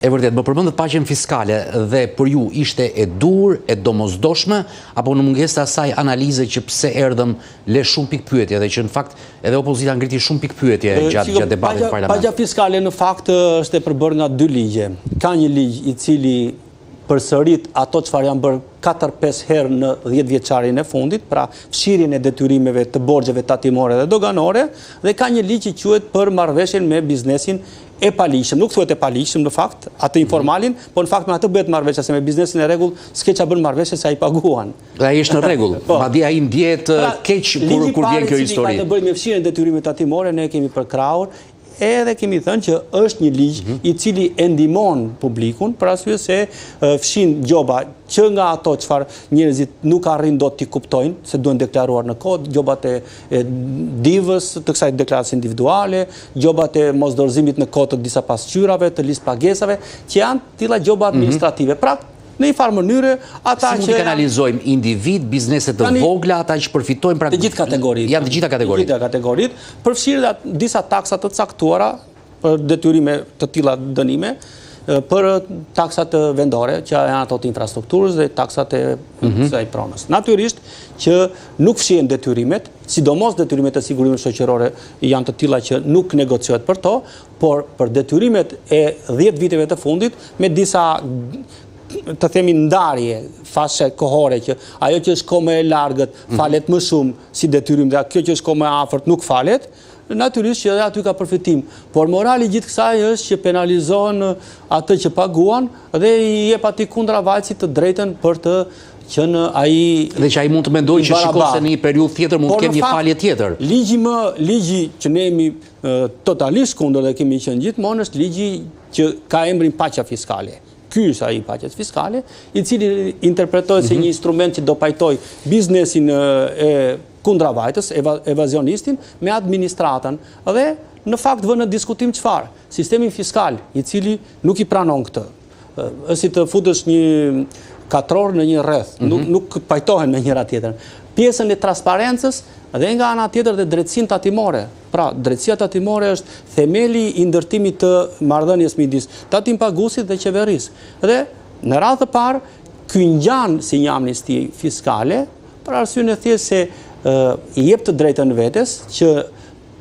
E vërtet, më përmendet paqen fiskale dhe për ju ishte e dur, e domosdoshme, apo në mungesë të asaj analize që pse erdhëm le shumë pikpyetje dhe që në fakt edhe opozita ngriti shumë pikpyetje gjatë debatit parlamentar. Paqja fiskale në fakt është e përbërë nga dy ligje. Ka një ligj i cili përsërit ato çfarë janë bërë 4-5 herë në 10 vjeçarin e fundit, pra fshirjen e detyrimeve të borxheve tatimore dhe doganore, dhe ka një ligj që quhet për marrëveshjen me biznesin e paligjshëm. Nuk thuhet e paligjshëm në fakt, atë informalin, por në fakt me atë bëhet marrëveshja, se me biznesin e rregull s'ke ç'a bën marrëveshje se ai paguan. Dhe ai është në rregull. Madje ai ndjehet keq kur vjen kjo histori. Ligji ka të bëjë me fshirjen e detyrimeve tatimore, ne kemi përkrahur. Edhe kemi thënë që është një ligj i cili e ndihmon publikun, për arsye se fshin gjoba që nga ato çfarë njerëzit nuk arrin dot t'i kuptojnë, se duhen deklaruar në kohë, gjobat e divës, të kësaj deklaracie individuale, gjobat e mosdorëzimit në kohë të disa pasqyrave, të listë pagesave, që janë tilla gjoba administrative. Pra, në një farë mënyre, ata që... Si mund të kanalizojmë individ, bizneset të vogla, ata që përfitojnë... Të gjithë kategoritë. Janë të gjitha kategoritë. Të gjitha kategoritë, përfshirë disa taksat të caktuara, për detyrime të tilla dënime, për taksat vendore, që janë ato të infrastrukturës dhe taksat e kësaj pronës. Natyrisht që nuk fshihen detyrimet, sidomos detyrimet e sigurimit shoqërore janë të tilla që nuk negociohet për to, por për detyrimet e 10 viteve të fundit, me disa të themi ndarje fashe kohore, që ajo që është kohë më e largët falet më shumë si detyrim dhe kjo që është kohë më e afërt nuk falet, natyrisht që edhe aty ka përfitim. Por morali gjithë kësaj është që penalizon atë që paguan dhe i jep atij kundravajtësit të drejtën për të qenë ai dhe që ai mund të mendojë që shikon se në një periudhë tjetër mund të kemë një falje tjetër. Ligji që ne jemi totalisht kundër dhe kemi qenë gjithmonë është ligji që ka emrin paqja fiskale. Ky është ai paqes fiskale, i cili interpretohet si një instrument që do pajtoj biznesin e kundravajtës, evazionistin, me administratën. Dhe në fakt vë në diskutim çfarë? Sistemin fiskal, i cili nuk i pranon këtë. Është si të futësh një katror në një rreth, nuk pajtohen me njëra tjetrën. Pjesën e transparencës dhe nga ana tjetër dhe drejtësinë tatimore. Pra, drejtësia tatimore është themeli i ndërtimit të marrëdhënies midis tatim-paguesit dhe qeverisë. Dhe në radhë të parë, ky ngjan si një amnisti fiskale, për arsyeën e thjeshtë se i jep të drejtën vetes që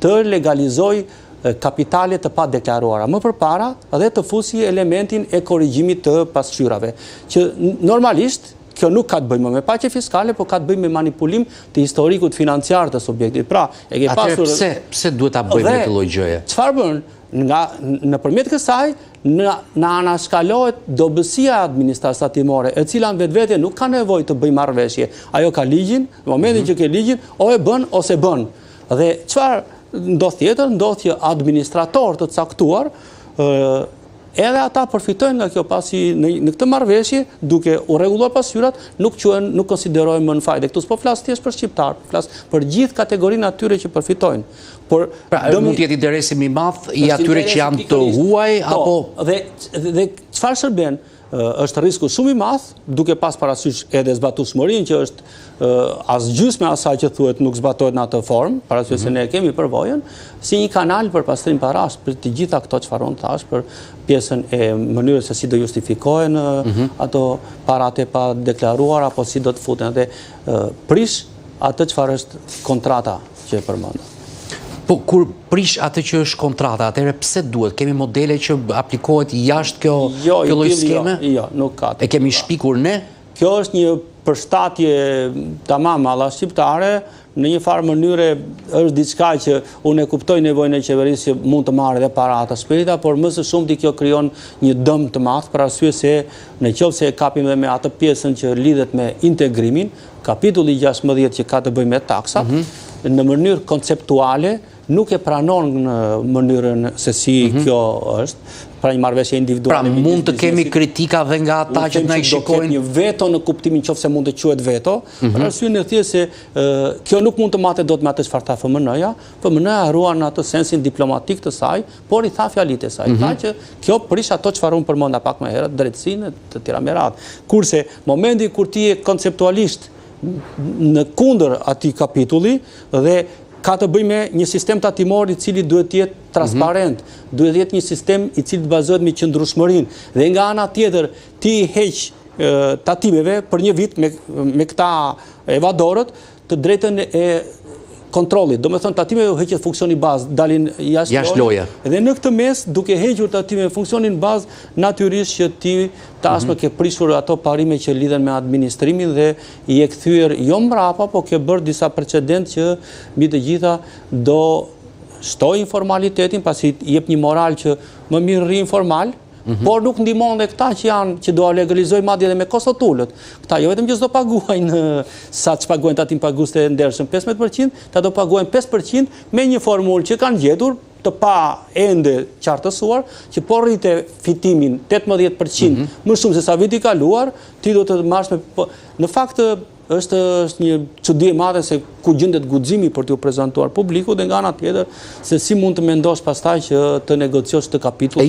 të legalizojë kapitale të pa deklaruara më përpara dhe të fusi elementin e korrigjimit të pasqyrave, që normalisht kjo nuk ka të bëjmë me paqe fiskale, por ka të bëjmë me manipulim të historikut financiar të subjektit. Pra, e ke pasur... Pse duhet ta bëjmë me këtë lloj gjëje? Çfarë bën? Nëpërmjet kësaj na anashkalohet dobësia administratës tatimore, e cila në vetvete nuk ka nevojë të bëjë marrëveshje. Ajo ka ligjin, në momentin që ke ligjin, o e bën ose bën. Dhe çfarë ndodh tjetër? Ndodh që administrator të caktuar edhe ata përfitojnë nga kjo, pasi në këtë marrëveshje, duke u rregulluar pasqyrat, nuk konsiderohen më në fajë. Këtu s'po flas thjesht për shqiptar, flas për gjithë kategorinë atyre që përfitojnë. Pra, mund të jetë interesi më i madh i atyre që janë të huaj apo dhe çfarë shërben? Është risku shumë i madh, duke pas parasysh edhe zbatueshmërinë që është as gjysmë asaj që thuhet nuk zbatohet në atë formë, parasysh se ne kemi përvojën, si një kanal për pastrim parash për të gjitha këto çfarë unë thash për pjesën e mënyrës se si do justifikohen ato paratë pa deklaruar apo si do të futen dhe prish atë çfarë është kontrata që e përmend. Po kur prish atë që është kontrata, atëherë pse duhet? Kemi modele që aplikohet jashtë kjo lloj skeme? Jo, nuk ka. E kemi shpikur ne? Kjo është një përshtatje tamam alla shqiptare, në një farë mënyre është diçka që unë e kuptoj nevojën e qeverisë që mund të marrë edhe para të shpejta, por më së shumti kjo krijon një dëm të madh, për arsye se nëse e kapim edhe me atë pjesën që lidhet me integrimin, kapitulli 16 që ka të bëjë me taksat, në mënyrë konceptuale nuk e pranon në mënyrën se si kjo është, pra një marrëveshje individuale. Pra mund të kemi kritika dhe nga ata që na i shikojnë një veto në kuptimin nëse mund të quhet veto, për arsyeën e thjeshtë se kjo nuk mund të matet dot me atë çfarë tha FMN-ja. FMN-ja haruan në atë sensin diplomatik të saj, por i tha fjalitë e saj. Tha që kjo prish ato çfarë unë përmenda pak më herët, drejtësinë të tjera me radhë. Kurse momenti kur ti je konceptualisht në kundër atij kapitulli dhe ka të bëjë me një sistem tatimor I cili duhet të jetë transparent, duhet të jetë një sistem I cili të bazohet me qëndrueshmërinë. Dhe nga ana tjetër ti heq tatimeve për një vit me këta evadorët të drejtën e kontrollit. Do me thënë tatimeve heqet funksioni bazë, dalin jashtë loje. Dhe në këtë mes, duke hequr tatimeve funksionin bazë, natyrisht që ti tashmë ke prishur ato parime që lidhen me administrimin dhe I e kthyer jo mbrapa, po ke bërë disa precedent që mbi të gjitha do shtoj informalitetin, pasi jep një moral që më mirë rri informal, por nuk ndihmon dhe këta që do legalizojnë madje edhe me kostotulët. Këta jo vetëm që s'do paguajnë sa që paguajnë tatim pagues të ndershëm 15%, ta do paguajnë 5% me një formulë që kanë gjetur të pa ende qartësuar, që po rrite fitimin 18% më shumë se sa viti kaluar, ti do të marrësh me... Në fakt, është një çudi e madhe se ku gjendet guximi për t'u prezantuar publikut dhe nga ana tjetër se si mund të mendosh pastaj që të negociosh të kapitull.